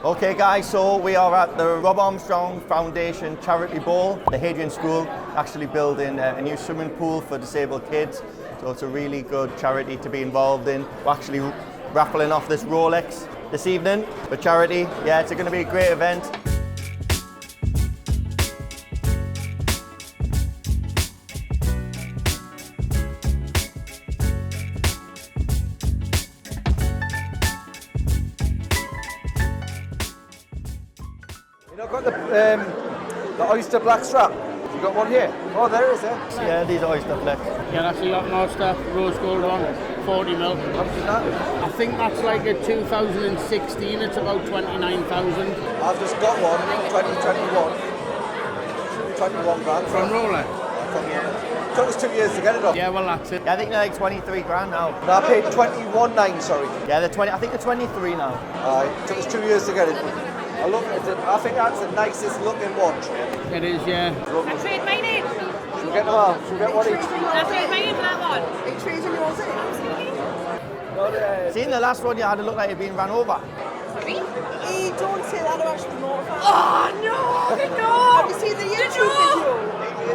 Okay guys, so we are at the Rob Armstrong Foundation Charity Ball. The Hadrian School actually building a new swimming pool for disabled kids. So it's a really good charity to be involved in. We're actually raffling off this Rolex this evening for charity. Yeah, it's going to be a great event. Got the oyster black strap. You got one here? Oh, there it is, Yeah, these are oyster flex. Yeah, that's a Yacht-Master, rose gold one, 40 mil. How much is that? I think that's like a 2016, it's about 29,000. I've just got one, 2021. 21 grand. From Rolex? It took us 2 years to get it off. Yeah, well that's it. Yeah, I think they're like 23 grand now. No, I paid 21.9, sorry. Yeah, they're 20. I think they're 23 now. It took us 2 years to get it. I love it. I think that's the nicest looking watch. It is, yeah. I trade mine in. Should we get them out? Should we get one each? I trade mine in for that one. Are you trading yours in? Absolutely. See, in the last one you had, it looked like you'd been run over. Sorry? Don't say that, I'm actually mortified. Oh no! No! Have you seen the YouTube video?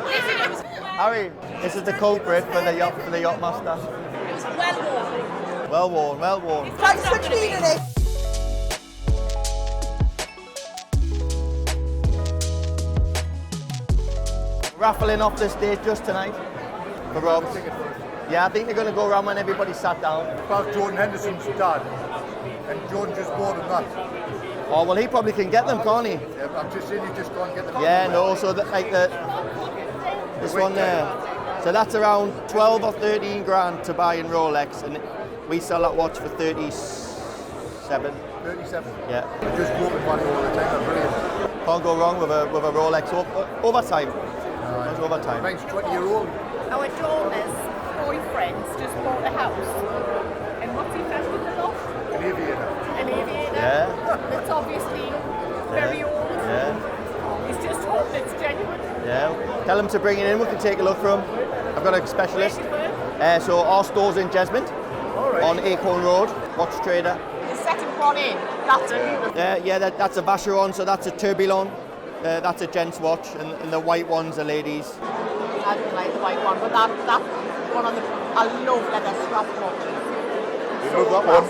Listen, it was Harry, this is the culprit for the Yacht-Master. well worn. Well worn, well worn. Thanks for cleaning it. Raffling off this date just tonight for Rob. Yeah, I think they're going to go around when everybody sat down. About Jordan Henderson's dad, and Jordan just bought him that. Oh, well, he probably can get them, can't he? Yeah, I'm just saying you just can't get them. Yeah, no, so this one there. So that's around 12 or 13 grand to buy in Rolex, and we sell that watch for 37. 37. Yeah. I just bought them one all the time, they're brilliant. Can't go wrong with a Rolex overtime. It's overtime. Mine's 20-year-old. Our daughter's boyfriend's just bought a house. And what's he found in the loft? An aviator. An aviator. Yeah. That's obviously very old. Yeah. He's just hoping it's genuine. Yeah. Tell them to bring it in. We can take a look for them. I've got a specialist. So our store's in Jesmond, on Acorn Road. Watchtrader. The second one in, that's it. Yeah, that's a Vacheron. So that's a Tourbillon. That's a gents watch, and the white one's a ladies. I don't like the white one, but that one on the, I love leather strap watch. You love that one?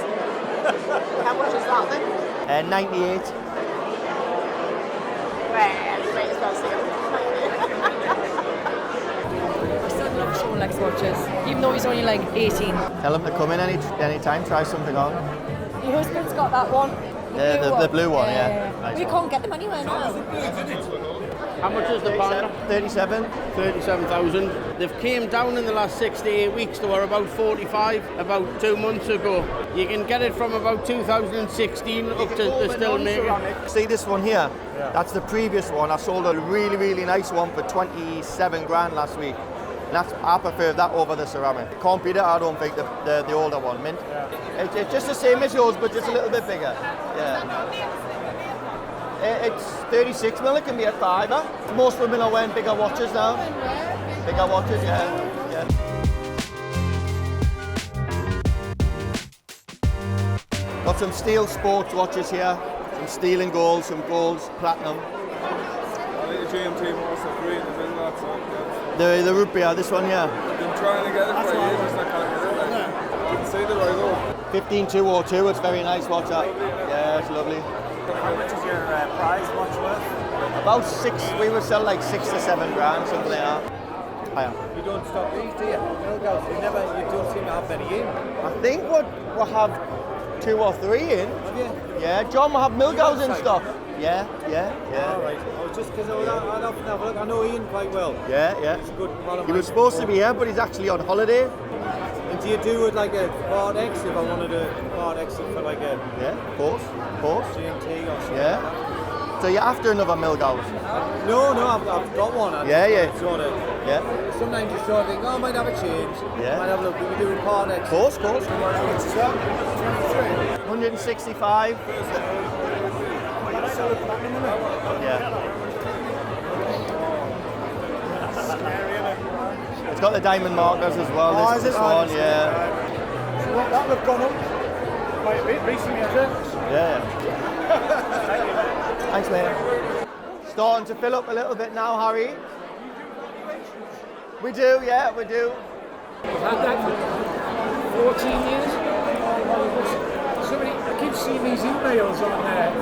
How much is that then? 98. Well, you may as well see it. My son loves Rolex watches, even though he's only like 18. Tell them to come in any time, try something on. Your husband's got that one. The blue one, yeah. Nice We one. can't get them anywhere now. How much is the band? 37. 37,000. They've came down in the last 6 to 8 weeks. They were about 45 about 2 months ago. You can get it from about 2016 up to the still making. See this one here? Yeah. That's the previous one. I sold a really, really nice one for 27 grand last week. And I prefer that over the ceramic. Can't beat it, I don't think, the older one, mint. Yeah. It's just the same as yours, but just a little bit bigger. Yeah. It's 36 mil, it can be a fiver. Most women are wearing bigger watches now. Bigger watches, yeah. Got some steel sports watches here. Some steel and gold, some golds, platinum. I think the GMT-Master II is in that song. The root beer, this one here. I've been trying to get it for years, I can't get it. Didn't see the right up. 15202, it's very nice watch that. Yeah, it's lovely. How much is your prize watch worth? About 6, we would sell like 6 to 7 grand, something like that. Higher. You don't stock these, do you? You don't seem to have many in. I think we'll have 2 or 3 in. Have you? Yeah, John will have Milgauss in stock. Yeah. All right. Just because I often have a look. I know Ian quite well. Yeah. He's a good follow. He was supposed to be here, but he's actually on holiday. And do you do it like a Part X if I wanted a Part X for like a Yeah, of course. GMT or something? Yeah. So you're after another Milgauss? No, I've got one. Yeah. Sort of. Yeah. Sometimes you sort of think, I might have a change. Yeah. Might have a look. We were doing Part X. Of course. What's that? 165. Yeah. It's got the diamond markers as well. This one, yeah. So that would have gone up. Quite a bit recently, has it? Yeah. Thanks, mate. Starting to fill up a little bit now, Harry. We do, yeah, we do. I've had that for 14 years. I keep seeing these emails on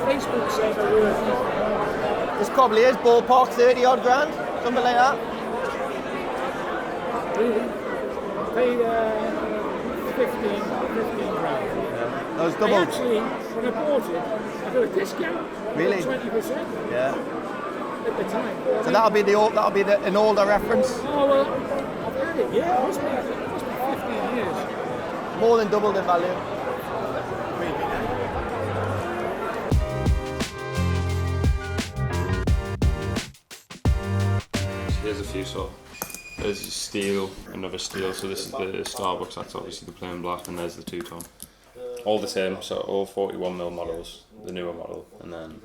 Facebook saying they're worth. This probably is ballpark 30 odd grand, something like that. Really? Paid 15 grand. That was I double. actually, when I bought it, I got a discount. Really? 20%. Yeah. At the time. So that'll be an older reference. Oh well, I've had it. Yeah, it must be 15 years. More than doubled in value. Here's a few, so there's steel, another steel, so this is the Starbucks, that's obviously the plain black, and there's the two-tone. All the same, so all 41mm models, the newer model, and then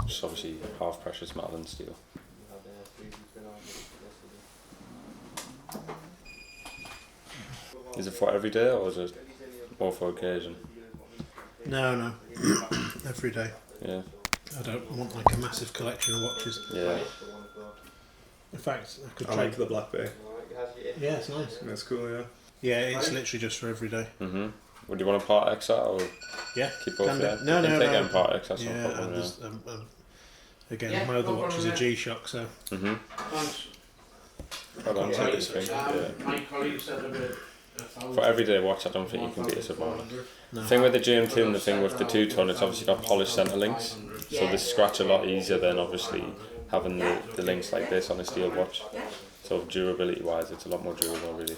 just obviously half precious metal and steel. Is it for every day or is it more for occasion? No. Every day. Yeah. I don't want like a massive collection of watches. Yeah. In fact, I could I like the Black Bay. Yeah, it's nice. That's cool, yeah. Yeah, it's literally just for every day. Mm-hmm. Would you want a Part X that or Yeah. keep both there? No. Again, Part X, that's yeah, not a problem. and just, again, my other watch is a G-Shock, so. Mm-hmm. Hold on, take this thing. Yeah. My colleague said about For everyday watch, I don't think you can beat a Submariner. The thing with the GMT and the thing with the two-tone, it's obviously got polished centre links, so they scratch a lot easier than obviously having the links like this on a steel watch. So durability-wise, it's a lot more durable, really.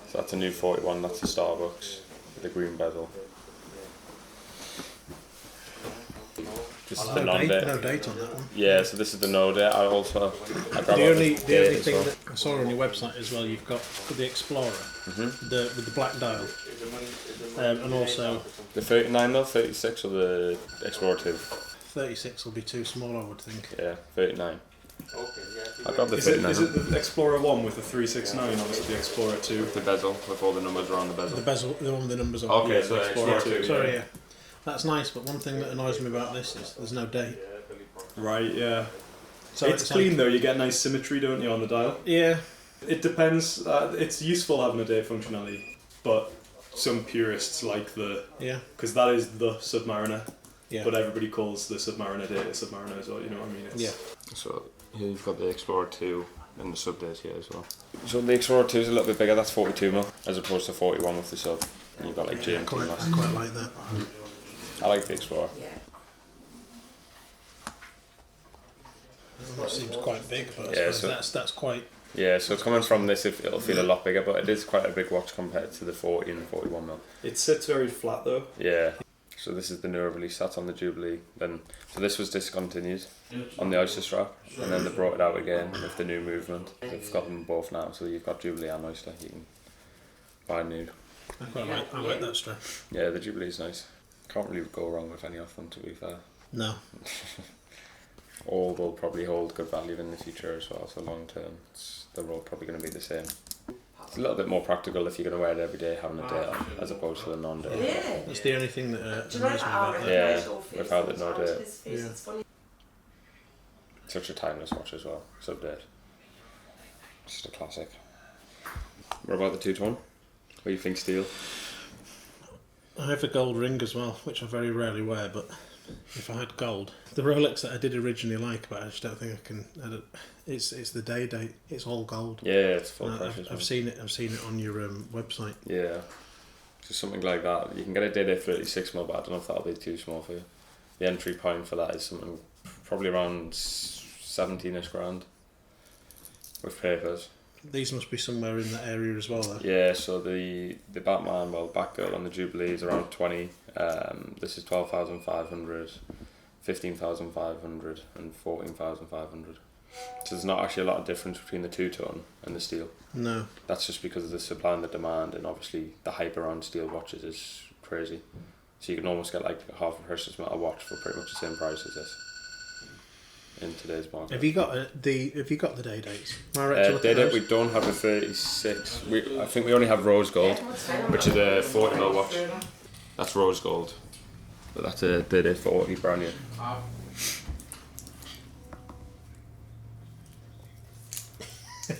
So that's a new 41. That's the Starbucks with the green bezel. This is the non-date. No date on that one. Yeah, so this is the no date. I grabbed The only thing that I saw on your website as well, you've got the Explorer, with the black dial, and also the 39 though, 36 or the Explorer 2. 36 will be too small, I would think. Yeah, 39. I got the 39. Is it the Explorer 1 with the 369 or is it the Explorer 2? The bezel with all the numbers around the bezel. The bezel, the one with the numbers on. Okay, Yeah, so the Explorer 2. Sorry, yeah. That's nice, but one thing that annoys me about this is there's no date. Right, yeah. So it's clean though, you get nice symmetry, don't you, on the dial? Yeah. It depends, it's useful having a date functionality, but some purists like the... Yeah. Because that is the Submariner, Yeah. but everybody calls the Submariner date a Submariner as well, you know what I mean? It's, Yeah. So here you've got the Explorer 2 and the sub date here as well. So the Explorer 2 is a little bit bigger, that's 42mm, as opposed to 41 with the sub. And you've got like GMT-Master. I quite like that. I like the Explorer. It seems quite big, but I Yeah, suppose so- that's quite... Yeah, so coming from this, it'll feel a lot bigger, but it is quite a big watch compared to the 40 and the 41mm. It sits very flat though. Yeah. So this is the newer release, that's on the Jubilee. Then, so this was discontinued on the Oyster strap, and then they brought it out again with the new movement. They've got them both now, so you've got Jubilee and Oyster. You can buy new. I like that strap. Yeah, the Jubilee's nice. Can't really go wrong with any of them, to be fair. No. All will probably hold good value in the future as well, so long term, they're all probably going to be the same. It's a little bit more practical if you're going to wear it every day, having a day on, as opposed to the non-day. That's the only thing that annoys me about that. Yeah, without the no-day. Yeah. Such a timeless watch as well, sub-date. Just a classic. What about the two-tone? What do you think, steel? I have a gold ring as well, which I very rarely wear, but if I had gold, the Rolex that I did originally like, but I just don't think I can. It's the day date. It's all gold. Yeah, it's full precious. I've seen it on your website. Yeah, just something like that. You can get a day 36mm, but I don't know if that'll be too small for you. The entry point for that is something probably around 17ish grand with papers. These must be somewhere in that area as well, though. Yeah, so the Batman, Batgirl on the Jubilee is around 20. This is 12,500, 15,500 and 14,500. So there's not actually a lot of difference between the two-tone and the steel. No. That's just because of the supply and the demand, and obviously the hype around steel watches is crazy. So you can almost get like half a precious metal watch for pretty much the same price as this in today's market. Have you got the day dates? Day date, we don't have a 36. I think we only have rose gold, which is a 40mm watch. That's rose gold. But that's a 3040 brand new.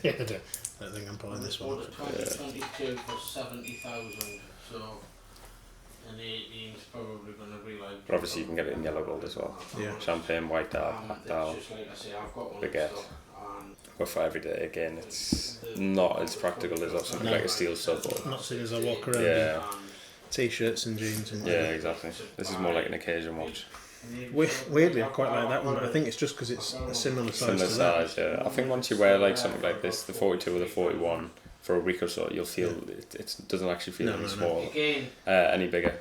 Yeah, I don't think I'm buying this one. 2022 for 70,000, so an 18's probably going to be like. But obviously you can get it in yellow gold as well. Yeah. Champagne, white dial, black dial, Just like I say, I've got one baguette. But for every day, again, it's not as practical as something like a steel sub. Or, Not seen as I walk around in t-shirts and jeans. And yeah, exactly. This is more like an occasion watch. Weirdly, I quite like that one, but I think it's just because it's a similar size. Similar size, yeah. I think once you wear like something like this, the 42 or the 41, for a week or so, you'll feel it doesn't actually feel any small, any bigger.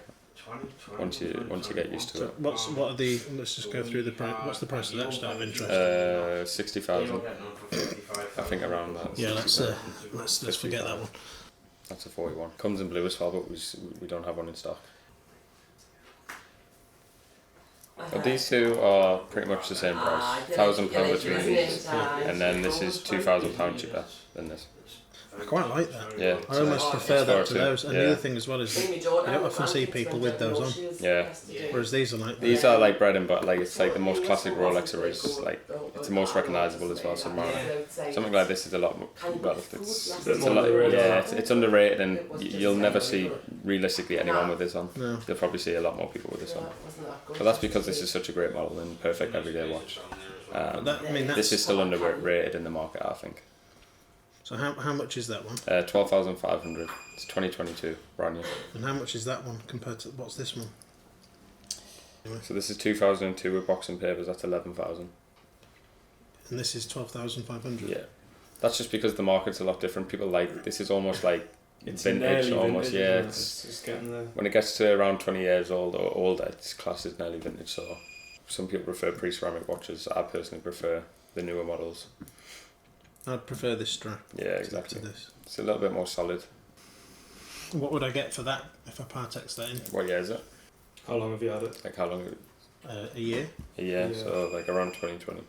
Once you get used to it. What are the? Let's just go through the price. What's the price of that? Just out of interest. 60,000. I think around that. Yeah, let's forget that one. That's a 41. Comes in blue as well, but we don't have one in stock. But these two are pretty much the same price. £1,000 between these, and then this is £2,000 cheaper than this. I quite like that. Yeah, I almost prefer that to those. And the other thing as well is that you don't often see people with those on. Yeah. Whereas these are like bread and butter. Like it's like the most classic Rolex there is. Like it's the most recognisable as well. Submariner. Something like this is a lot more. Well, it's a lot. Yeah, it's underrated, and you'll never see realistically anyone with this on. No. You'll probably see a lot more people with this on. But that's because this is such a great model and perfect everyday watch. This is still underrated in the market, I think. So how much is that one? 12,500. It's 2022, brand new. And how much is that one compared to what's this one? Anyway. So this is 2002 with box and papers. That's 11,000. And this is 12,500. Yeah, that's just because the market's a lot different. People like this is almost like It's vintage, almost. Vintage, Yeah, it's just getting there. When it gets to around 20 years old or older, it's classed as nearly vintage. So some people prefer pre-ceramic watches. I personally prefer the newer models. I'd prefer this strap. Yeah, exactly. To this. It's a little bit more solid. What would I get for that if I Patek's that in? What year is it? How long have you had it? Like how long? A year. A year, Yeah. so like around 2020.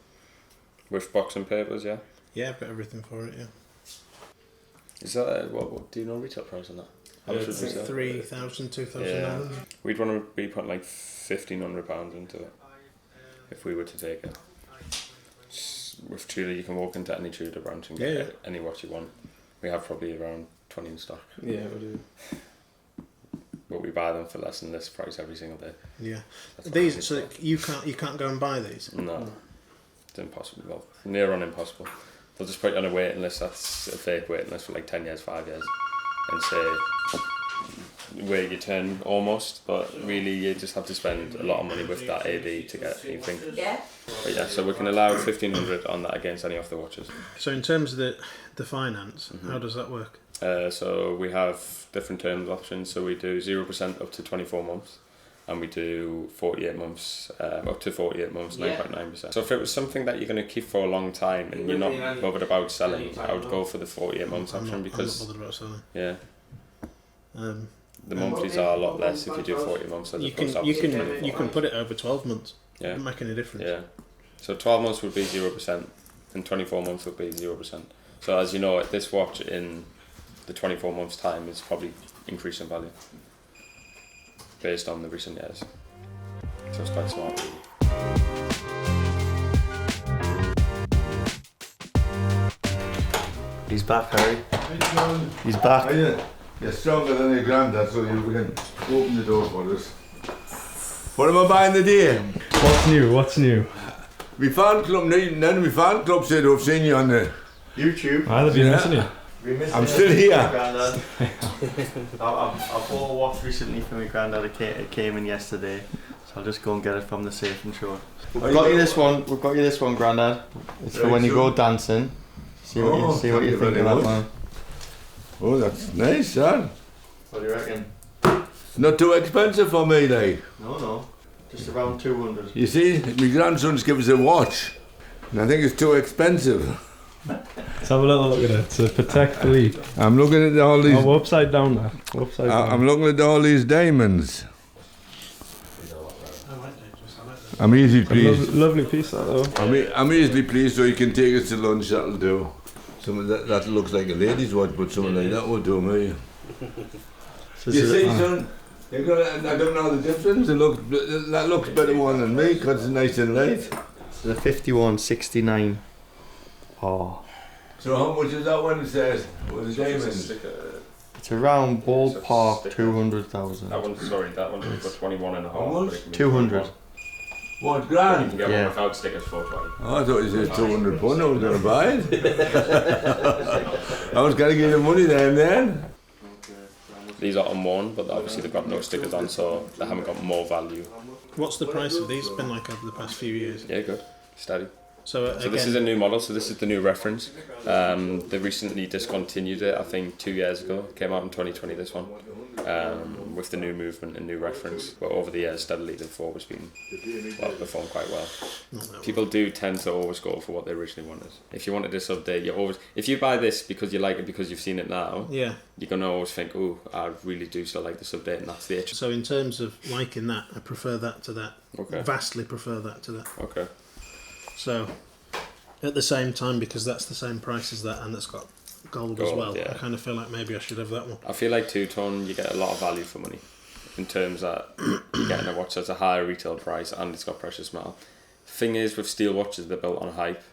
With box and papers, yeah. Yeah, I've got everything for it. Yeah. Is that what do you know retail price on that? How much would you say? 3,000, 2,000. Yeah. We'd want to be putting like £1,500 into it if we were to take it. With Tudor, you can walk into any Tudor branch and get any watch you want. We have probably around 20 in stock. Yeah, we do. But we buy them for less than this price every single day. Yeah. That's These, so you can't go and buy these. No, it's impossible. Well, near on impossible. They'll just put you on a waiting list. That's a fake waiting list for like 10 years, 5 years, and say wait your turn almost. But really, you just have to spend a lot of money with that AD to get anything. Yeah. But yeah, so we can allow 1,500 on that against any of the watches. So in terms of the finance, how does that work? So we have different terms options. So we do 0% up to 24 months, and we do 48 months, up to 48 months, 9.9%. So if it was something that you're going to keep for a long time and you're not bothered about selling, I would go for the 48 months option because I'm not bothered about selling. Yeah. The monthlies are a lot less if you do 40 months. As you can put it over 12 months. Yeah. It doesn't make any difference. Yeah. So 12 months would be 0%, and 24 months would be 0%. So as you know, this watch in the 24 months time is probably increasing value based on the recent years. So it's quite smart. He's back, Harry. He's back. You're stronger than your granddad, so you can open the door for us. What am I buying today? What's new? What's new? My fan club, none of my fan club said I've seen you on the YouTube. They've been missing you. I'm still here. I bought a watch recently for my granddad. It came in yesterday, so I'll just go and get it from the safe and show it. We've got you this one. We've got you this one, Grandad. It's for when you go dancing. See what you think of that one. Oh, that's nice, son. What do you reckon? Not too expensive for me, like. No, just around 200. You see, my grandson's given us a watch, and I think it's too expensive. Let's have a little look at it. It's a Patek Philippe. I'm looking at all these. Oh, we're upside down now. We're upside down. I'm looking at all these diamonds. I'm easily pleased. Lovely piece, that though. I'm easily pleased, so you can take us to lunch. That'll do. Some of that looks like a lady's watch, but something like that will do me. You see, son, I don't know the difference. That looks better one than me because it's nice and light. The 5169. Oh. So how much is that one? It says with the diamonds. It's around ballpark 200,000. That one's for 21 and a half. How much? 200. What, grand? You can get one without stickers for 20. Oh, I thought you said 200 pound. I was going to buy it. I was going to give you money then. These are unworn, but obviously they've got no stickers on, so they haven't got more value. What's the price of these been like over the past few years? Yeah, good. Steady. So this is a new model, so this is the new reference. They recently discontinued it, I think 2 years ago. It came out in 2020, this one, with the new movement and new reference. But over the years, steadily, they've always been, performed quite well. People do tend to always go for what they originally wanted. If you wanted this update, if you buy this because you like it because you've seen it now, yeah, you're going to always think, oh, I really do still like this update, and that's the issue. So in terms of liking that, I prefer that to that. Okay. Vastly prefer that to that. Okay. So, at the same time, because that's the same price as that and it's got gold as well, yeah. I kind of feel like maybe I should have that one. I feel like two-tone, you get a lot of value for money in terms that you're getting a watch that's a higher retail price and it's got precious metal. Thing is, with steel watches, they're built on hype.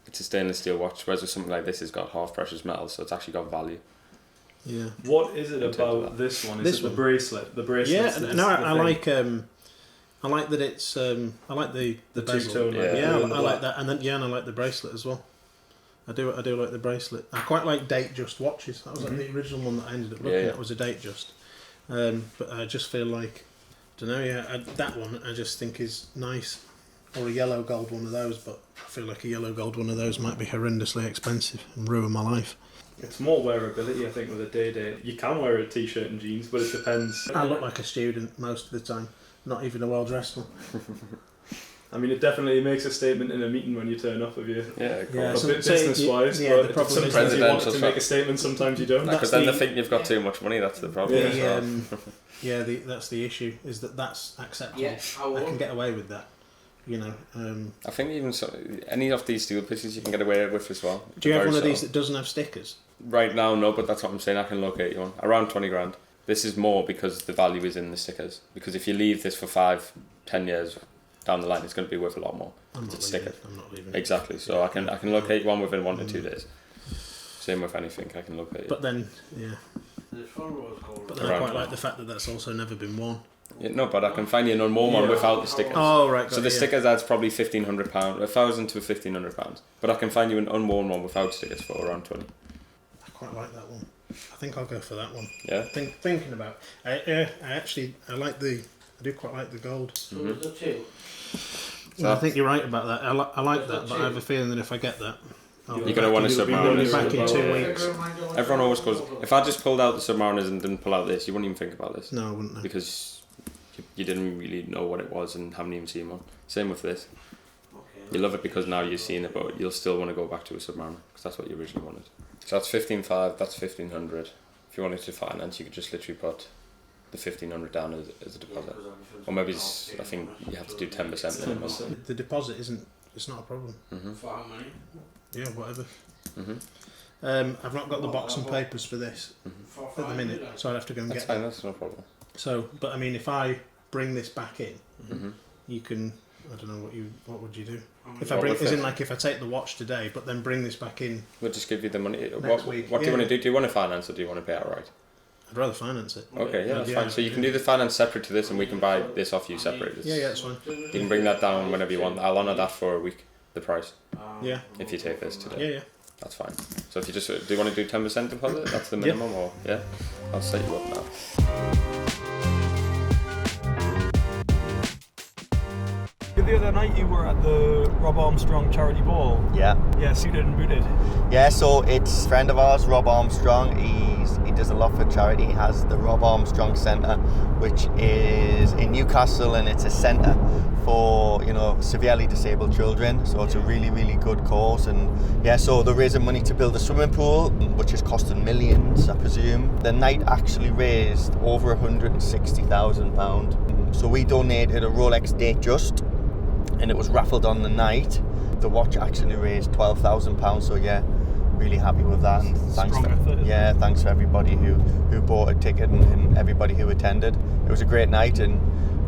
It's a stainless steel watch, whereas with something like this, it's got half precious metal, so it's actually got value. Yeah. What is it about this one? Is it the bracelet? The bracelet. Yeah, no, I like. I like that it's. I like the two-tone. Yeah, I like that, and then and I like the bracelet as well. I do like the bracelet. I quite like date just watches. That was like the original one that I ended up looking at was a date just. But I just feel like, I don't know. Yeah, that one I just think is nice, or a yellow gold one of those. But I feel like a yellow gold one of those might be horrendously expensive and ruin my life. It's more wearability, I think, with a day. You can wear a t-shirt and jeans, but it depends. I look like a student most of the time. Not even a well-dressed one. I mean, it definitely makes a statement in a meeting when you turn up, if you. Yeah, business-wise, but sometimes you want to make a statement, sometimes you don't. Because then they think you've got too much money. That's the problem. That's the issue. Is that's acceptable. Yeah, I can get away with that. You know. I think even any of these steel pieces you can get away with as well. Do you have one of these that doesn't have stickers? Right now, no, but that's what I'm saying. I can locate you one around 20 grand. This is more because the value is in the stickers. Because if you leave this for 5-10 years down the line, it's going to be worth a lot more. It's stickers. I'm not leaving. Exactly. So I can locate one within 1 to 2 days. Same with anything. I can locate. But then, I quite like the fact that that's also never been worn. Yeah, no, but I can find you an unworn one without the stickers. Oh right. So the stickers adds probably £1,500, £1,000 to £1,500. But I can find you an unworn one without stickers for around 20. I quite like that one. I think I'll go for that one. Yeah. Thinking about, I do quite like the gold. Mm-hmm. So I think you're right about that. I like that, but I have a feeling that if I get that, you're going to want a Submariner. Back in 2 weeks. Everyone always goes, if I just pulled out the Submariners and didn't pull out this, you wouldn't even think about this. No, I wouldn't. Because you didn't really know what it was and haven't even seen one. Same with this. You love it because now you've seen it, but you'll still want to go back to a Submariner because that's what you originally wanted. So that's 15,500, that's 1,500. If you wanted to finance, you could just literally put the 1,500 down as a deposit. Or maybe I think you have to do 10% minimum. The deposit it's not a problem. Mm-hmm. Yeah, whatever. Mm-hmm. I've not got the box and papers for this at the minute, so I'd have to go and that's get fine, that. that's no problem. So, but I mean, if I bring this back in, Mm-hmm. you can. I don't know what would you do? If I bring, as in like if I take the watch today, but then bring this back in. We'll just give you the money. Next week. What do you want to do? Do you want to finance or do you want to pay outright? I'd rather finance it. Okay, yeah, that's fine. So you can do the finance separate to this, and we can buy this off you separate. Yeah, that's fine. You can bring that down whenever you want. I'll honour that for a week. The price. Yeah. If you take this today. Yeah. That's fine. So if you just do you want to do 10% deposit? That's the minimum, or I'll set you up now. The other night you were at the Rob Armstrong Charity Ball. Yeah, suited and booted. Yeah, so it's a friend of ours, Rob Armstrong. He does a lot for charity. He has the Rob Armstrong Centre, which is in Newcastle, and it's a centre for severely disabled children. So it's a really, really good cause. And so they're raising money to build a swimming pool, which is costing millions, I presume. The night actually raised over £160,000. So we donated a Rolex Datejust, and it was raffled on the night. The watch actually raised £12,000, so really happy with that. And thanks for everybody who bought a ticket and everybody who attended. It was a great night, and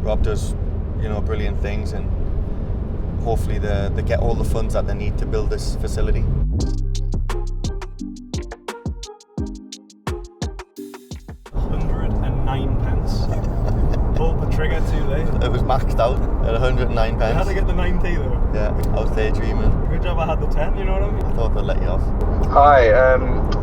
Rob does, you know, brilliant things, and hopefully they get all the funds that they need to build this facility. £109. Pulled the trigger too late. It was maxed out at 109 pence. I had to get the 9p though. Yeah, I was daydreaming. Good job I had the 10, you know what I mean? I thought they'd let you off. Hi,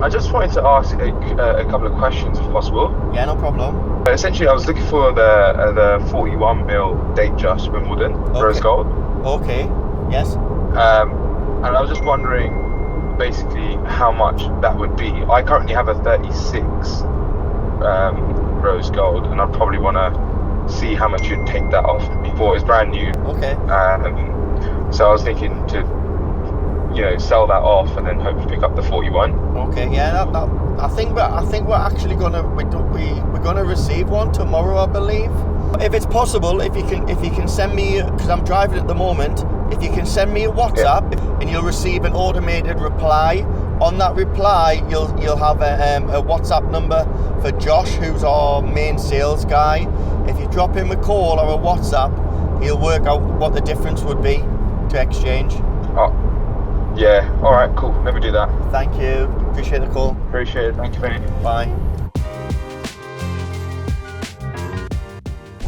I just wanted to ask a couple of questions if possible. Yeah, no problem. Essentially, I was looking for the 41mm Datejust Wimbledon rose gold. Okay, yes. And I was just wondering basically how much that would be. I currently have a 36 rose gold, and I'd probably want to see how much you'd take that off before it's brand new. Okay. So I was thinking to, you know, sell that off and then hopefully pick up the 41. Okay, yeah, I think we're actually gonna we're gonna receive one tomorrow, I believe. If it's possible, if you can send me, because I'm driving at the moment, if you can send me a WhatsApp, and you'll receive an automated reply. On that reply, you'll have a WhatsApp number for Josh, who's our main sales guy. If you drop him a call or a WhatsApp, he'll work out what the difference would be to exchange. Oh, yeah. All right, cool. Let me do that. Thank you. Appreciate the call. Appreciate it. Thank you very much. Bye.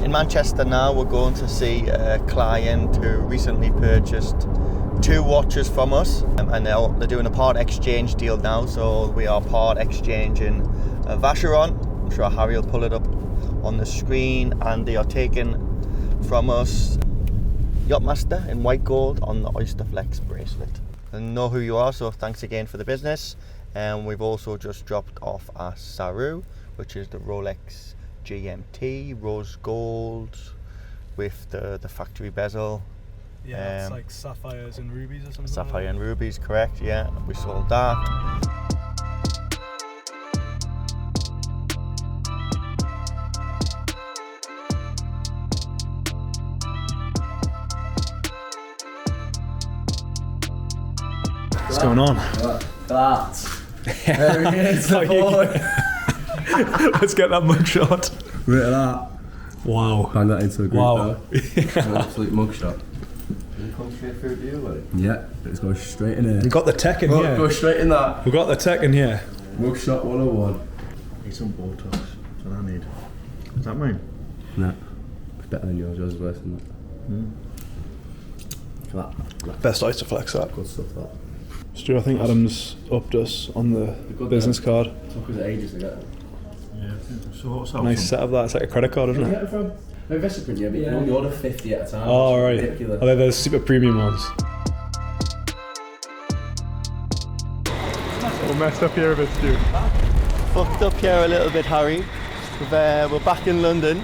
In Manchester now, we're going to see a client who recently purchased 2 watches from us, and they're doing a part exchange deal now, so we are part exchanging a Vacheron. I'm sure Harry will pull it up on the screen, and they are taking from us Yacht-Master in white gold on the Oyster Flex bracelet. I know who you are, so thanks again for the business. And we've also just dropped off a Saru, which is the Rolex GMT rose gold with the factory bezel. Yeah, it's like sapphires and rubies or something. Sapphire and rubies, correct, yeah. We sold that. What's going on? That. There he is, the boy. Let's get that mugshot. Look at that. Wow. Find that into a group. Wow. An absolute mugshot. Did it come straight through to you, buddy? Yeah, it's going straight in here. We've got the tech in here. Go straight in that. We've got the tech in here. Mugshot 101. Need some Botox. That's what I need. Is that mine? No. It's better than yours. Yours is worse than that. Look at that. Best Oyster Flex, that. Good stuff, that. Stu, I think Adam's upped us on the business card. Took us ages to get it. Yeah. So what's that? Nice set of that. It's like a credit card, isn't it? From? No, Vestaprint, yeah, but you can only order 50 at a time. Oh, right. Ridiculous. Oh, they're the super premium ones. We're messed up here a bit, Stu. Fucked up here a little bit, Harry. We're back in London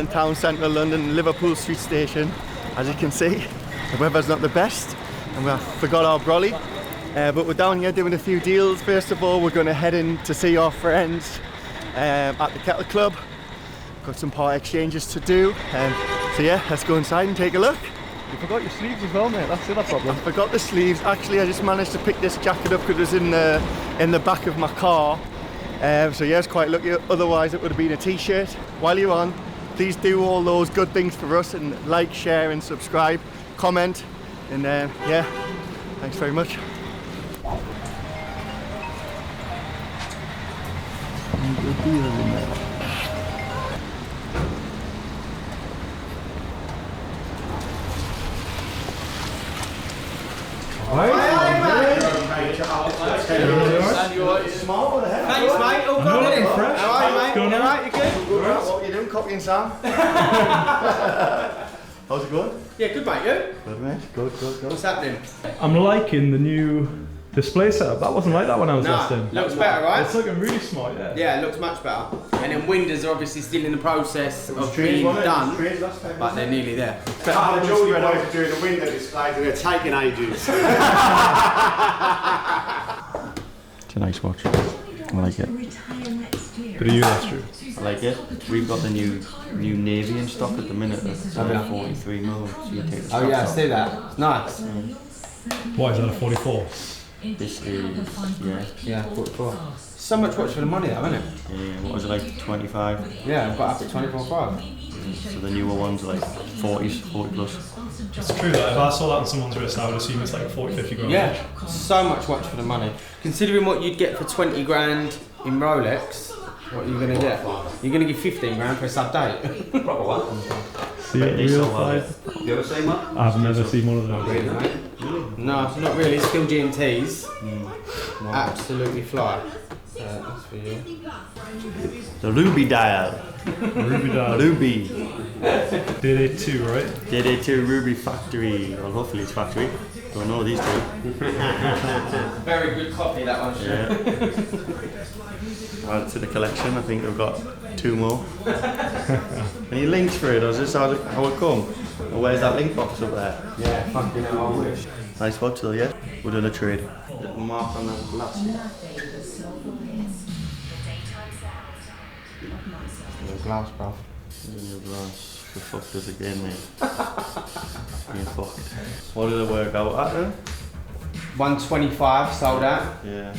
town centre, London, Liverpool Street Station. As you can see, the weather's not the best, and we forgot our brolly. But we're down here doing a few deals. First of all, we're going to head in to see our friends at the Kettle Club. Got some part exchanges to do. So yeah, let's go inside and take a look. You forgot your sleeves as well, mate. That's the other problem. I forgot the sleeves. Actually, I just managed to pick this jacket up because it was in the back of my car. So yeah, it's quite lucky. Otherwise, it would have been a t-shirt. While you're on, please do all those good things for us and like, share, and subscribe, comment, and yeah, thanks very much. Good deals in there. Thanks, mate. All good. Fresh. All right, mate. Going on? All right, you good? What are you doing, Cocky and Sam? How's it going? Yeah, good, mate. You? Good, mate. Good. What's happening? I'm liking the new display setup. That wasn't like that when I was last in. Looks better, right? It's looking really smart, yeah. Yeah, it looks much better. And then windows are obviously still in the process of being done, but they're nearly there. The Geordie boys are doing the window displays and they're taking ages. It's a nice watch. I like it. But are you, that's true. I like it. We've got the new navy in stock at the minute. That's 43mm. So you take the Oh yeah, I see that. It's nice. Why is that a 44? This is, yeah, 44. so much watch for the money though, isn't it? Yeah, what was it, like 25? Yeah, I've got up at 24.5. So the newer ones are like 40s, 40 plus. It's true that if I saw that on someone's wrist, I would assume it's like 40, 50 grand. Yeah, so much watch for the money. Considering what you'd get for 20 grand in Rolex, what are you going to get? You're going to give 15 grand for a sub-date. Proper one. See it real five. You ever seen one? I've never seen one of those. Really, mate? No, not really. Still GMTs. Absolutely fly. That's for you. The Ruby dial. Ruby dial. Ruby. DD2, right? DD2 Ruby factory. Well, hopefully it's factory. Don't know these two. Very good copy, that one. Yeah. Add to the collection. I think we've got 2 more. Any links for it, or is this how it come? Or where's that link box up there? Yeah, fucking hell, I wish. Nice watch though, yeah? We're doing a trade. Little mark on the glass. Your glass, bruv. Your glass. You fucked us again, mate. You fucked. What did it work out at then? 125 sold out. Yeah.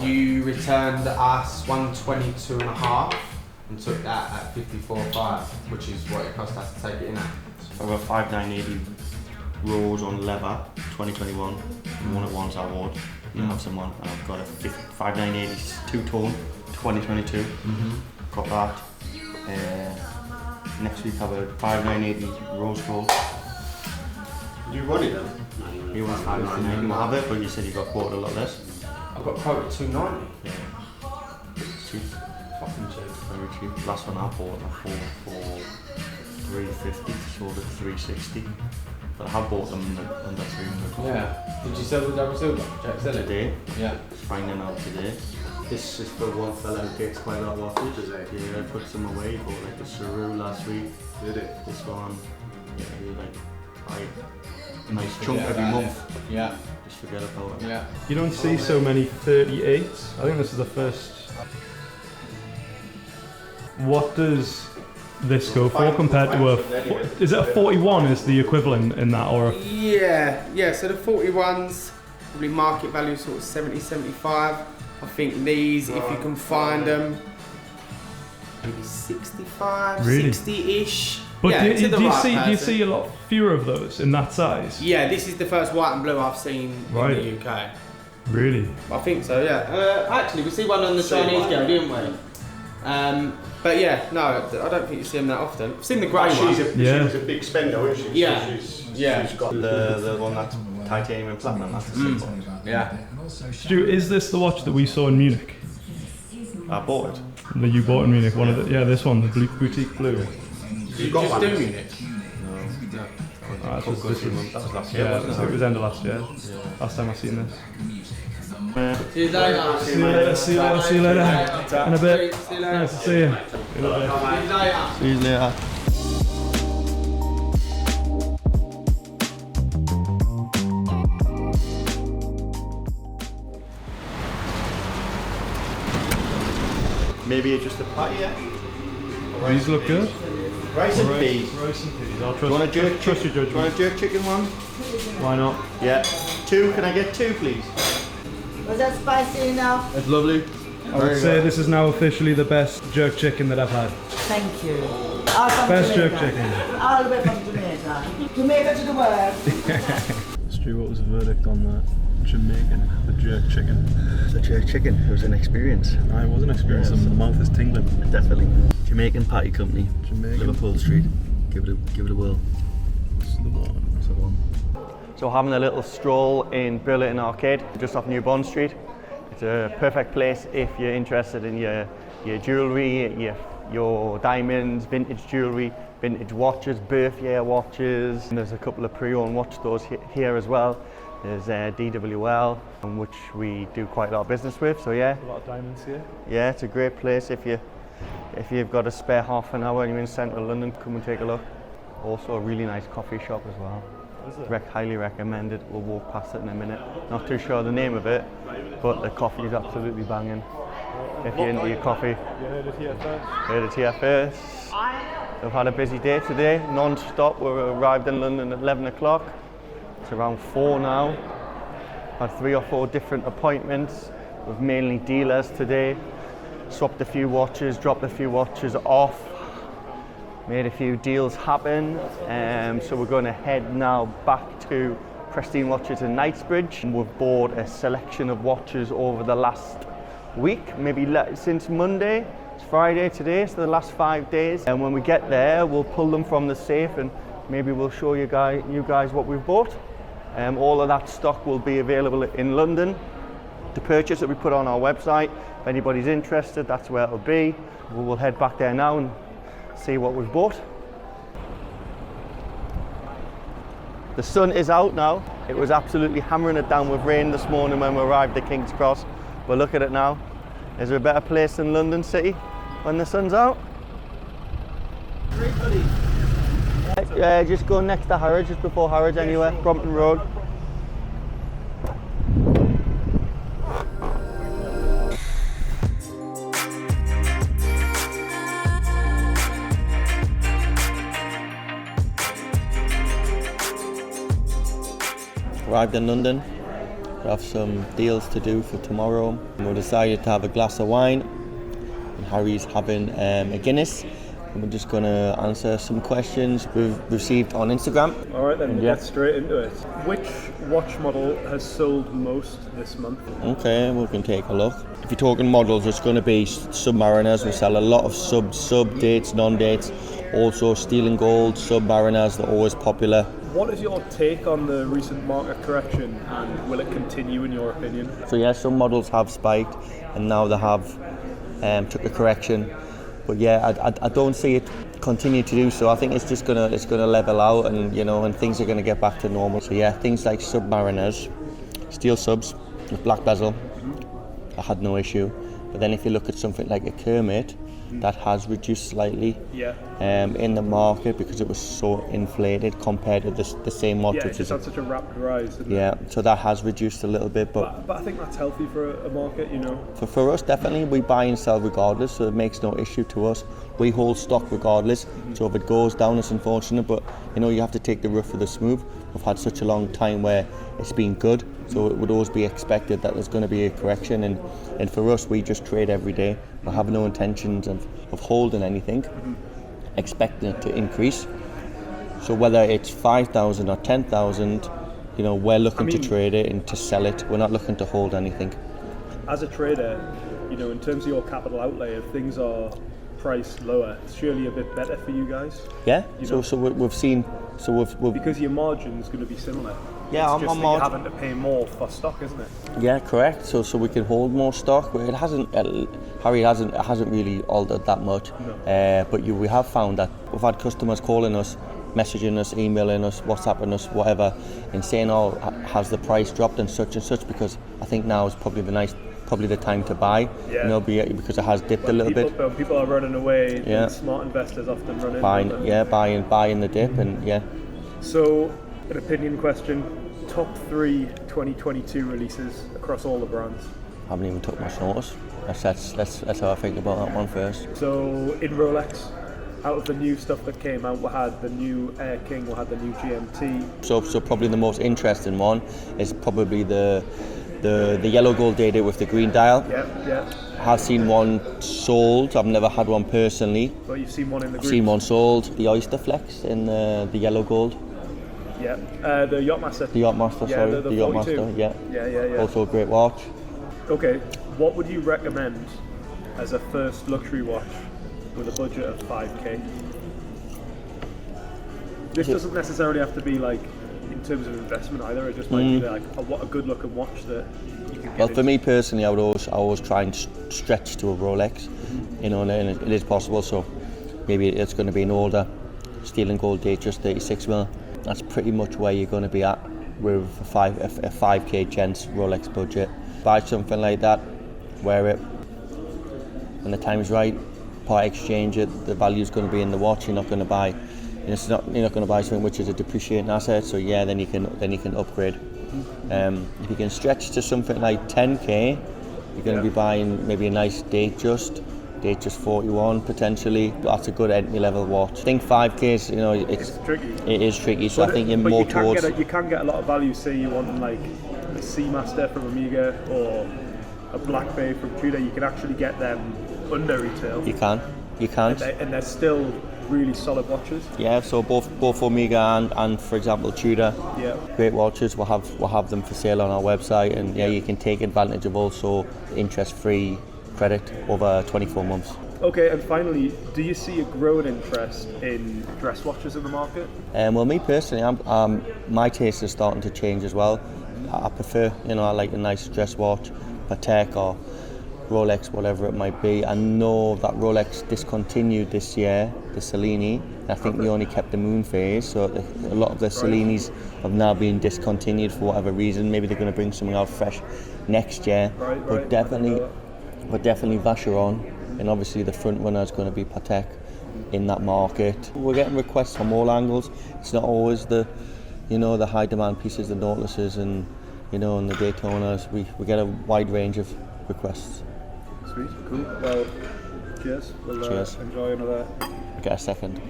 You returned us 122.5 and took that at 54.5, which is what it cost us to take it in at. So I've got 5980 rolls on leather, 2021. One at once award. You have someone. And I've got a 5980 two-tone, 2022. Got that. Next week I have a 5980 rose gold. You want it then? You want 5980? You have it, but you said you got quoted a lot less. I've got quoted 290. Yeah. It's cheap. Fucking cheap. Very cheap. Last one I bought, I bought for 350, sold at 360. But I have bought them under 300. Yeah. Did you sell the double silver? Jack, sell it? Today. Yeah. Finding out today. This is for one fella who takes quite a lot of watches, is it? Yeah, I put some away. Bought like the Saru last week. Did it? This one. Yeah, you like buy a nice chunk every month. Yeah. Just forget about it. Yeah. You don't see so many 38s. I think this is the first. What does this go for compared to a... Is it a 41 is the equivalent in that, or a... Yeah, so the 41s, probably market value sort of 70, 75. I think these, if you can find them, maybe 65, Really? 60-ish. But yeah, do you see a lot fewer of those in that size? Yeah, this is the first white and blue I've seen Right. in the UK. Really? I think so, yeah. Actually, we see one on the Chinese girl, didn't we? But yeah, no, I don't think you see them that often. I've seen the grey one. She's a big spender, isn't she? Yeah. So she's got The one that's titanium and platinum, that's the same one. Yeah. Stu, is this the watch that we saw in Munich? I bought it. That you bought in Munich? One of the, yeah, this one, the blue, boutique blue. You got one? Doing it? No. That was last year, yeah, wasn't it was end of last year. Last time I seen this. See you later. See you later. See you later. See you later. In a bit. See you later. Nice to see you. In a bit. See you later. Maybe just a patty, yeah? These look good. Rice and peas. Rice and peas. I'll Do you want a jerk trust your chicken? Do you want a jerk chicken one? Why not? Yeah. 2, can I get 2 please? Was that spicy enough? That's lovely. I would say this is now officially the best jerk chicken that I've had. Thank you. All from Best Jamaica. jerk chicken. All the way from Jamaica. Jamaica to the world. Stu, what was the verdict on that Jamaican, the jerk chicken? The jerk chicken, it was an experience. I was an experience, and the mouth is tingling. Definitely. Jamaican Patty Company, Jamaican. Liverpool Street. Give it a whirl. This is the one. That's the one. So having a little stroll in Burlington Arcade, just off New Bond Street. It's a perfect place if you're interested in your jewellery, your diamonds, vintage jewellery, vintage watches, birth year watches. And there's a couple of pre-owned watch stores here as well. There's DWL, which we do quite a lot of business with. So yeah. A lot of diamonds here. Yeah, it's a great place if you've got a spare half an hour and you're in central London, come and take a look. Also a really nice coffee shop as well. Is it? Highly recommended. We'll walk past it in a minute. Not too sure the name of it, but the coffee is absolutely banging. If you're into your coffee. You heard it here first. Heard it here first. We've had a busy day today, non-stop. We arrived in London at 11 o'clock. It's around 4 now. Had 3 or 4 different appointments. with mainly dealers today. Swapped a few watches, dropped a few watches off, made a few deals happen. So we're going to head now back to Pristine Watches in Knightsbridge. And we've bought a selection of watches over the last week, maybe since Monday. It's Friday today, so the last 5 days. And when we get there, we'll pull them from the safe and maybe we'll show you guys what we've bought. All of that stock will be available in London to purchase that we put on our website. If anybody's interested, that's where it'll be. We'll head back there now and see what we've bought. The sun is out now. It was absolutely hammering it down with rain this morning when we arrived at King's Cross. But look at it now. Is there a better place than London City when the sun's out? Just go next to Harrods, just before Harrods anyway, Brompton Road. Arrived in London. We have some deals to do for tomorrow. We decided to have a glass of wine, and Harry's having a Guinness. And we're just going to answer some questions we've received on Instagram. All right, then we'll get straight into it. Which watch model has sold most this month? Okay, we can take a look. If you're talking models, it's going to be Submariners. We sell a lot of sub dates, non-dates. Also steel and gold Submariners, they're always popular. What is your take on the recent market correction, and will it continue in your opinion? So yeah, some models have spiked and now they have took a correction. But yeah, I don't see it continue to do so. I think it's just gonna level out, and and things are gonna get back to normal. So yeah, things like Submariners, steel subs with black bezel, I had no issue. But then if you look at something like a Kermit, that has reduced slightly in the market because it was so inflated compared to the same watch. Yeah, it's just had such a rapid rise, isn't it? it? So that has reduced a little bit. But I think that's healthy for a market, For us, definitely, we buy and sell regardless, so it makes no issue to us. We hold stock regardless, so if it goes down, it's unfortunate, but you have to take the rough with the smooth. We've had such a long time where it's been good, so it would always be expected that there's going to be a correction, and for us, we just trade every day. We have no intentions of holding anything, expecting it to increase. So whether it's 5,000 or 10,000, we're looking to trade it and to sell it. We're not looking to hold anything. As a trader, in terms of your capital outlay, if things are priced lower, it's surely a bit better for you guys. Yeah. So we've seen. So we've because your margin's going to be similar. Yeah, it's just that you're having to pay more for stock, isn't it? Yeah, correct. So we can hold more stock. It hasn't. Harry hasn't really altered that much. No. But we have found that we've had customers calling us, messaging us, emailing us, WhatsApping us, whatever, and saying, "Oh, has the price dropped and such?" Because I think now is probably the time to buy. Yeah. Because it has dipped a little bit. People are running away. Yeah. Smart investors often run in. Buying the dip, and yeah. So, an opinion question: top 3 2022 releases across all the brands. I haven't even took much notice. That's how I think about that one first. So in Rolex, out of the new stuff that came out, we had the new Air King, we had the new GMT. So probably the most interesting one is probably the yellow gold dated with the green dial. Yeah. I have seen one sold. I've never had one personally. But you've seen one in the group? I've seen one sold. The Oyster Flex in the yellow gold. Yeah. The Yacht-Master. The Yacht-Master, sorry. The Yacht-Master, yeah. Yeah. Also a great watch. Okay, what would you recommend as a first luxury watch with a budget of 5k? This doesn't necessarily have to be like in terms of investment either. It just might be like a good looking watch that you can get Well, for me personally, I always try and stretch to a Rolex, and it is possible. So maybe it's going to be an older steel and gold date, just 36mm. That's pretty much where you're going to be at with a 5k gents Rolex budget. Buy something like that, wear it when the time's right, part exchange it. The value's going to be in the watch. You're not going to buy. You're not going to buy something which is a depreciating asset. So yeah, then you can upgrade. If you can stretch to something like 10k, you're going to be buying maybe a nice date just 41 potentially. That's a good entry level watch. I think 5k is, it's tricky. It is tricky. So I think you're more towards. You can get a lot of value. Say you want like a Seamaster from Omega or a Black Bay from Tudor, you can actually get them under retail. You can. And they're still really solid watches. Yeah, so both Omega and for example Tudor, yeah, great watches. We'll have them for sale on our website, and yeah, you can take advantage of also interest-free credit over 24 months. Okay, and finally, do you see a growing interest in dress watches in the market? Well, me personally, my taste is starting to change as well. I prefer, I like a nice dress watch, Patek or Rolex, whatever it might be. I know that Rolex discontinued this year, the Cellini. I think they only kept the moon phase, so a lot of the Cellinis have now been discontinued for whatever reason. Maybe they're going to bring something out fresh next year. But definitely Vacheron, and obviously the front runner is going to be Patek in that market. We're getting requests from all angles. It's not always the high demand pieces, the Nautiluses and and the Daytonas. We get a wide range of requests. Sweet, cool. Well, cheers. We'll cheers. Enjoy another. Get a second.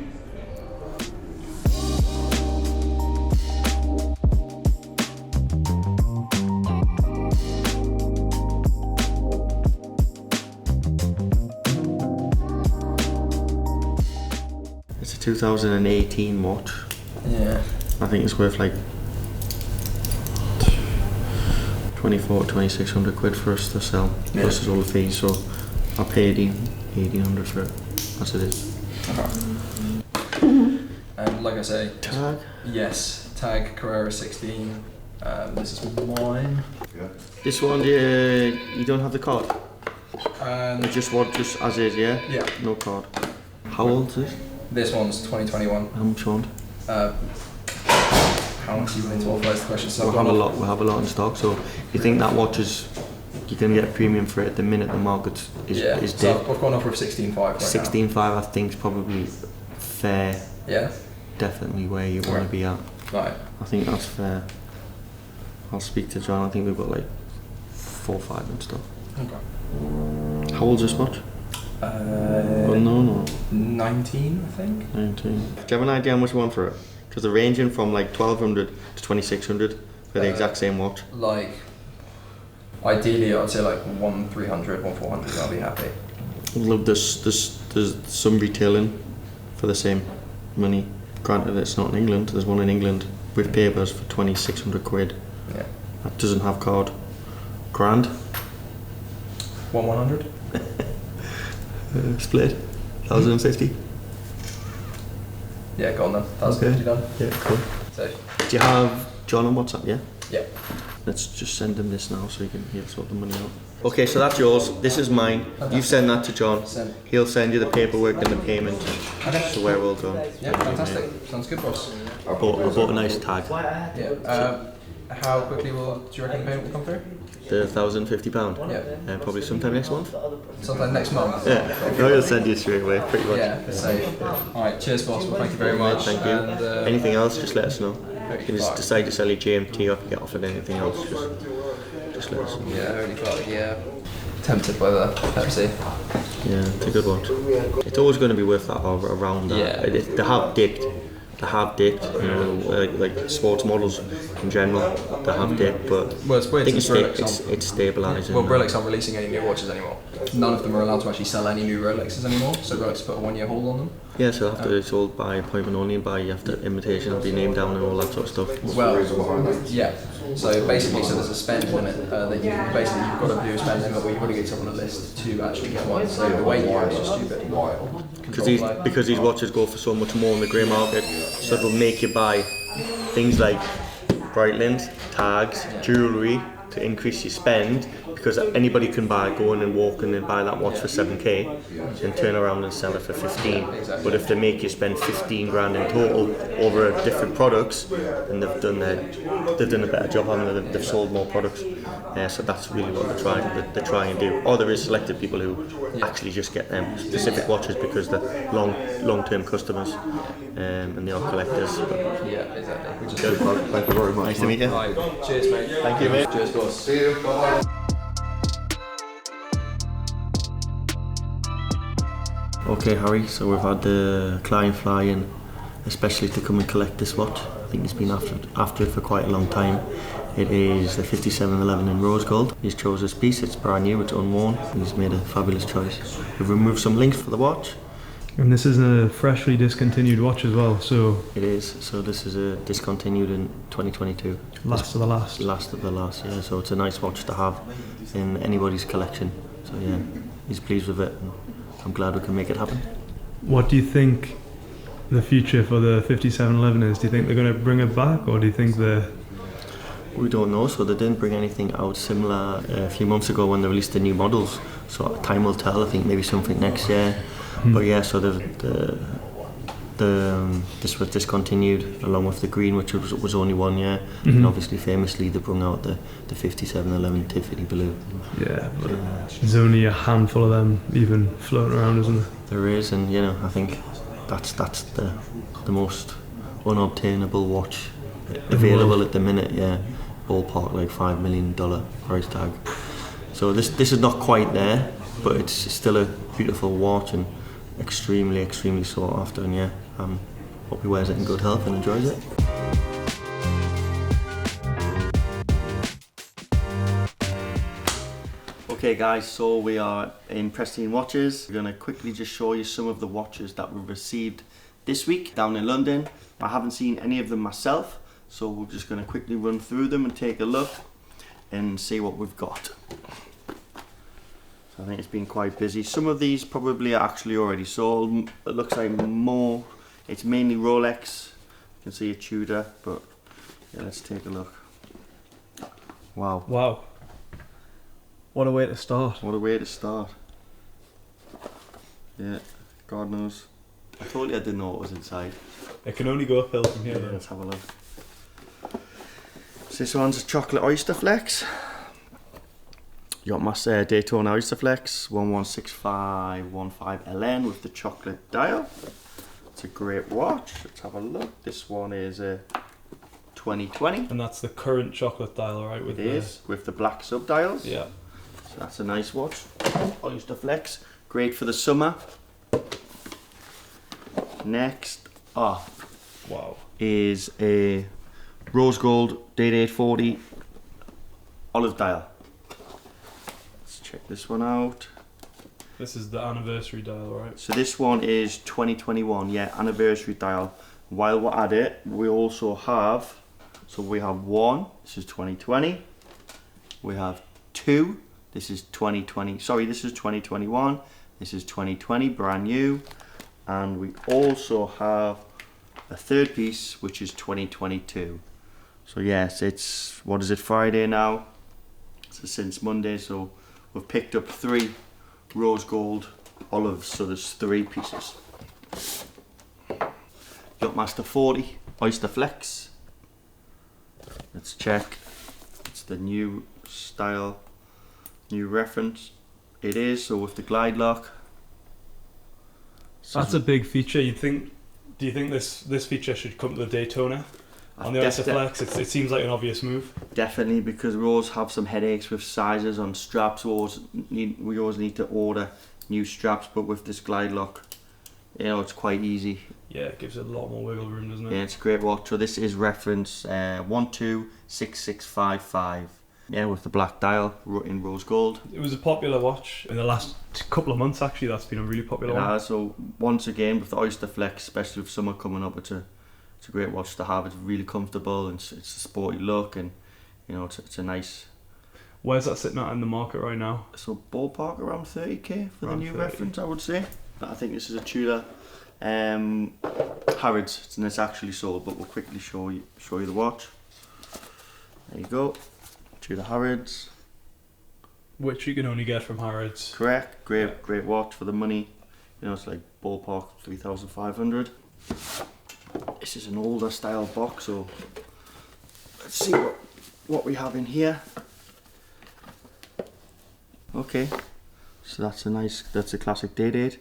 It's a 2018 watch. Yeah. I think it's worth like 2,600 quid for us to sell, plus all the fees, so I'll pay 1,800 for it, as it is. And like I say, tag? Yes, tag Carrera 16. This is mine. Yeah. This one, you don't have the card? Just as is, yeah? Yeah. No card. How old is this? This one's 2021. How much on? How much are you willing to offer? That's the question. So we'll have a lot in stock. So you think that watch you can get a premium for it at the minute the market is dead? So I've got an offer of 16.5 right 16.5 I think is probably fair. Yeah. Definitely where you want to be at. Right. I think that's fair. I'll speak to John. I think we've got like 4 or 5 in stock. Okay. How old's this watch? No. 19, I think. 19. Do you have an idea how much you want for it? Because they're ranging from like 1,200 to 2,600 for the exact same watch. Like, ideally, I'd say like 1,300, 1,400. I'll be happy. Look, there's some retailing for the same money. Granted, it's not in England. There's one in England with papers for 2,600 quid. Yeah. That doesn't have card. Grand. 1,100. Split. 1,050. Yeah, go on then. 1,050 done. Yeah, cool. So. Do you have John on WhatsApp? Yeah. Yeah. Let's just send him this now so he'll sort the money out. Okay, so that's yours. This is mine. Okay. You send that to John. He'll send you the paperwork and the payment. Okay. So we're well done. Yeah, fantastic. Sounds good, boss. I bought a nice tag. Yeah. How quickly do you reckon the payment will come through? The £1,050. Yeah. Probably sometime next month. Sometime next month. Yeah. No, he'll send you straight away, pretty much. Yeah. Safe. All right. Cheers, boss. Well, thank you very much. Thank you. And, anything else? Just let us know. You can just decide to sell your GMT or get offered anything else. Just let us know. Yeah, only thought, tempted by the Pepsi. Yeah, it's a good one. It's always going to be worth that or around that. Yeah. They have dipped. Like sports models in general, they have dipped, but it's weird. I think it's stabilising. Well, Rolex aren't releasing any new watches anymore. None of them are allowed to actually sell any new Rolexes anymore, so Rolex put a 1-year hold on them. Yeah, so after it's all by appointment only, you have to invitation, have your name down and all that sort of stuff. Well, yeah. So basically, there's a spend limit that you've got to do a spend limit where you've got to get someone on a list to actually get one. So the way you are is just stupid. Because these watches go for so much more in the grey market, so it'll make you buy things like Breitlands, tags, jewellery to increase your spend, because anybody can go in and walk in and buy that watch for 7k and turn around and sell it for 15. But if they make you spend 15 grand in total over different products, then they've done a better job, they've sold more products. So that's really what they try and do. Or there is selected people who actually just get them specific watches because they're long-term customers and they are collectors. Yeah, exactly. Thank you very much. Nice to meet you. Right. Cheers, mate. Thank you, mate. Cheers, boss. See you. Bye. Okay, Harry, so we've had the client fly in especially to come and collect this watch. I think he's been after it for quite a long time. It is the 5711 in rose gold. He's chose this piece, it's brand new, it's unworn. He's made a fabulous choice. We've removed some links for the watch. And this is a freshly discontinued watch as well, so... It is, so this is a discontinued in 2022. Last of the last. Last of the last, yeah, so it's a nice watch to have in anybody's collection. So yeah, he's pleased with it and I'm glad we can make it happen. What do you think the future for the 5711 is? Do you think they're going to bring it back, or do you think they're... We don't know, so they didn't bring anything out similar a few months ago when they released the new models. So time will tell, I think maybe something next year. But yeah, so this was discontinued along with the green, which was only 1 year. And obviously famously they brought out the 5711 Tiffany blue. Yeah, but there's only a handful of them even floating around, isn't there? There is, and you know, I think that's the most unobtainable watch available at the minute. Yeah, ballpark like $5 million price tag. So this is not quite there, but it's still a beautiful watch and extremely sought after. And yeah, hope he wears it in good health and enjoys it. Okay guys, so we are in Pristine Watches. We're going to quickly just show you some of the watches that we've received this week down in London. I haven't seen any of them myself, so we're just going to quickly run through them and take a look and see what we've got. So I think it's been quite busy. Some of these probably are actually already sold. It looks like more, it's mainly Rolex. You can see a Tudor, but yeah, let's take a look. Wow. Wow. What a way to start. What a way to start. Yeah, God knows. I told you I didn't know what was inside. It can only go uphill from here. Yeah, let's have a look. So this one's a chocolate oyster flex. Yacht-Master Daytona oyster flex 116515LN with the chocolate dial. It's a great watch. Let's have a look. This one is a 2020. And that's the current chocolate dial, right? It is, with the black sub-dials. Yeah. So that's a nice watch. Oyster flex, great for the summer. Next up is a rose gold date 840 olive dial. Let's check this one out. This is the anniversary dial, right? So this one is 2021, yeah, anniversary dial. While we're at it, we also have, so we have one, this is 2020. We have two, this is 2020, sorry, this is 2021. This is 2020, brand new. And we also have a third piece, which is 2022. So yes, it's, what is it, Friday now? So since Monday, so we've picked up 3 rose gold olives, so there's 3 pieces. Yacht-Master 40 oyster flex. Let's check. It's the new style, new reference. It is, so with the glide lock. That's a big feature. Do you think this feature should come to the Daytona on the oyster flex? It seems like an obvious move. Definitely, because we always have some headaches with sizes on straps. We always need to order new straps, but with this glide lock, you know, it's quite easy. Yeah, it gives it a lot more wiggle room, doesn't it? Yeah, it's a great watch. So this is reference 126655. Yeah, with the black dial in rose gold. It was a popular watch in the last couple of months, actually. That's been a really popular one. So once again, with the oyster flex, especially with summer coming up, it's a great watch to have. It's really comfortable and it's a sporty look, and you know, it's a nice. Where's that sitting at in the market right now? So ballpark around 30k for around the new 30. reference, I would say. I think this is a Tudor Harrods, and it's actually sold, but we'll quickly show you the watch. There you go. Tudor Harrods, which you can only get from Harrods. Correct. Great watch for the money. You know, it's like ballpark 3,500. This is an older style box, so let's see what we have in here. Okay, so that's a classic date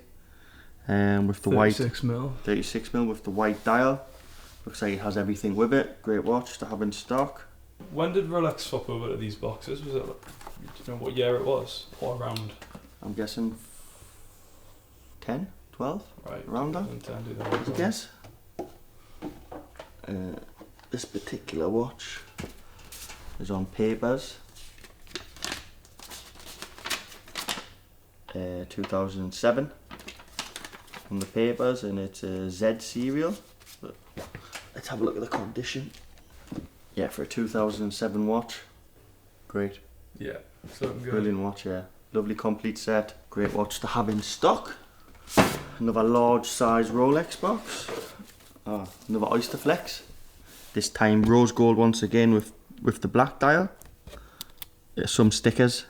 with the 36 mil. 36 mil with the white dial. Looks like it has everything with it. Great watch to have in stock. When did Rolex swap over to these boxes? Was it, do you know what year it was? Or around? I'm guessing 10, 12? Right. Around that? 10, I guess. This particular watch is on papers. 2007 on the papers, and it's a Z serial. But let's have a look at the condition. Yeah, for a 2007 watch, great. Yeah, something good. Brilliant watch, yeah. Lovely complete set. Great watch to have in stock. Another large size Rolex box. Another Oyster Flex. This time rose gold once again with the black dial. Some stickers.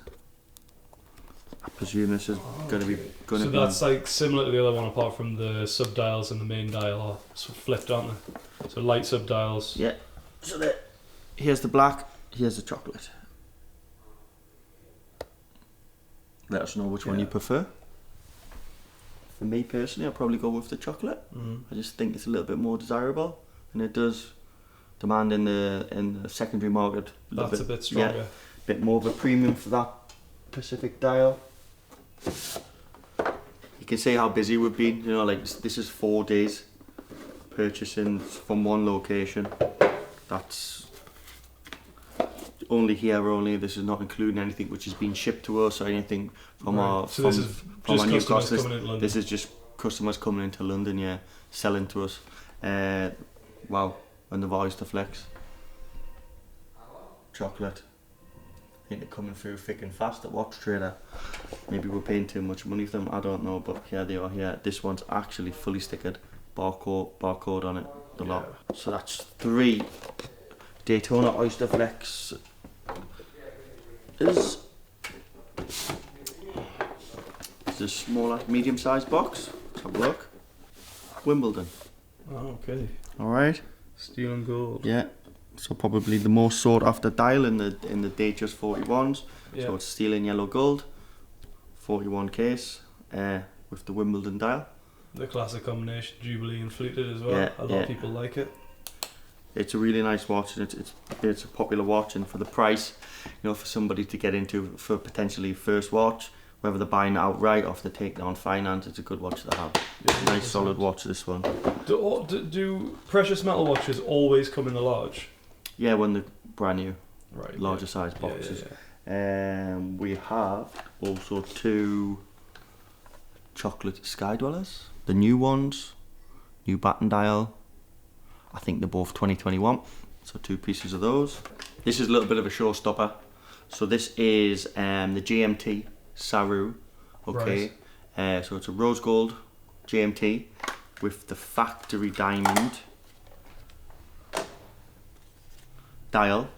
I presume this is going to be. So that's like similar to the other one, apart from the sub dials and the main dial are sort of flipped, aren't they? So light sub dials. Yeah. So here's the black. Here's the chocolate. Let us know which one you prefer. For me personally, I'll probably go with the chocolate. I just think it's a little bit more desirable, and it does demand in the secondary market. That's a bit stronger. Yeah, a bit more of a premium for that Pacific dial. You can see how busy we've been. You know, like this is 4 days purchasing from one location. That's only here. This is not including anything which has been shipped to us or anything from our Newcastle. This is just customers coming into London, yeah, selling to us. Wow, and the Oyster Flex chocolate. I think they're coming through thick and fast at Watchtrader. Maybe we're paying too much money for them, I don't know, but here they are here. This one's actually fully stickered, barcode on it, the lot. So that's 3 Daytona Oyster Flex. It's a smaller, medium-sized box. Let's have a look. Wimbledon. Oh, okay. Alright. Steel and gold. Yeah. So probably the most sought after dial in the Datejust 41s. Yeah. So it's steel and yellow gold. 41 case with the Wimbledon dial. The classic combination, Jubilee and fluted as well. Yeah, a lot of people like it. It's a really nice watch, and it's a popular watch, and for the price, you know, for somebody to get into for potentially first watch, whether they're buying it outright or if they take it on finance, it's a good watch to have. Yeah, nice solid watch, this one. Do precious metal watches always come in the large? Yeah, when they're brand new, right? Larger size boxes. We have also 2 chocolate Sky Dwellers, the new ones, new batten dial. I think they're both 2021, so 2 pieces of those. This is a little bit of a showstopper. So this is the GMT Saru, okay. Right. So it's a rose gold GMT with the factory diamond dial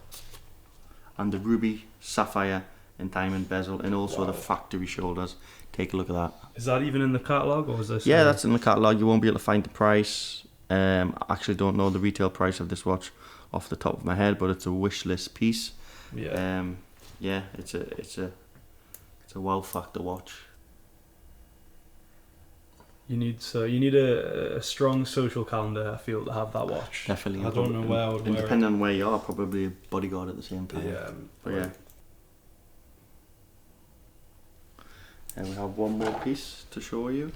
and the ruby, sapphire and diamond bezel, and also the factory shoulders. Take a look at that. Is that even in the catalogue, or is this? Yeah, that's in the catalogue. You won't be able to find the price. I actually don't know the retail price of this watch off the top of my head, but it's a wish list piece. Yeah. Yeah, it's a wow factor watch. You need a strong social calendar, I feel, to have that watch. Definitely. I don't know where I would wear it. Depending on where you are, probably a bodyguard at the same time. Yeah. But yeah. And we have one more piece to show you.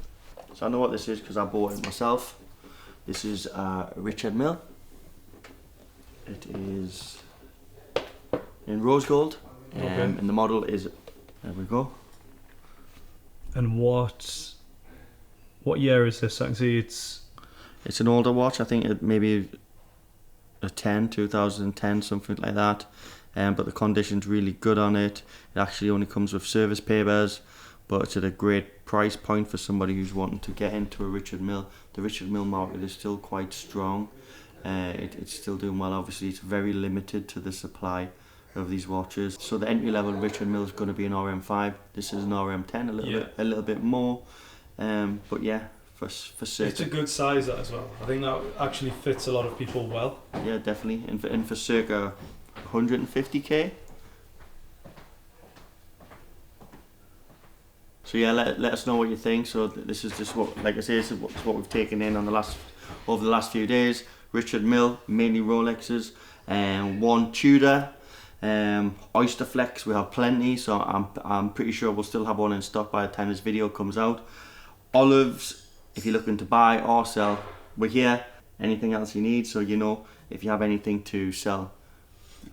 So I know what this is because I bought it myself. This is Richard Mille. It is in rose gold, and the model is, there we go. And what year is this? I can see it's an older watch. I think it maybe a 2010, something like that. But the condition's really good on it. It actually only comes with service papers, but it's at a great price point for somebody who's wanting to get into a Richard Mille. The Richard Mille market is still quite strong. It's still doing well. Obviously, it's very limited to the supply of these watches. So the entry level Richard Mille is going to be an RM5. This is an RM10, a little bit more. But yeah, for circa. It's a good size that as well. I think that actually fits a lot of people well. Yeah, definitely. And for circa 150k. So yeah, let us know what you think. So this is just what, like I say, this is what we've taken in on over the last few days. Richard Mille, mainly Rolexes, one Tudor, Oyster Flex. We have plenty, so I'm pretty sure we'll still have one in stock by the time this video comes out. Olives, if you're looking to buy or sell, we're here. anything else you need, so you know if you have anything to sell.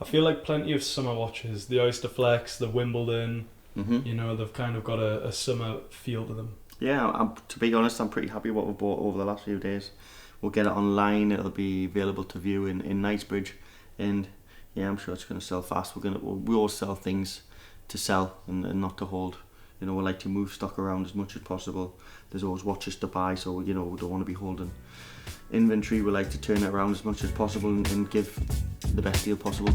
I feel like plenty of summer watches, the Oyster Flex, the Wimbledon, you know, they've kind of got a summer feel to them. Yeah, to be honest, I'm pretty happy what we've bought over the last few days. We'll get it online, it'll be available to view in Knightsbridge, and yeah, I'm sure it's going to sell fast. We all sell things to sell and not to hold. You know, we like to move stock around as much as possible. There's always watches to buy, so you know, we don't want to be holding inventory. We like to turn it around as much as possible and give the best deal possible.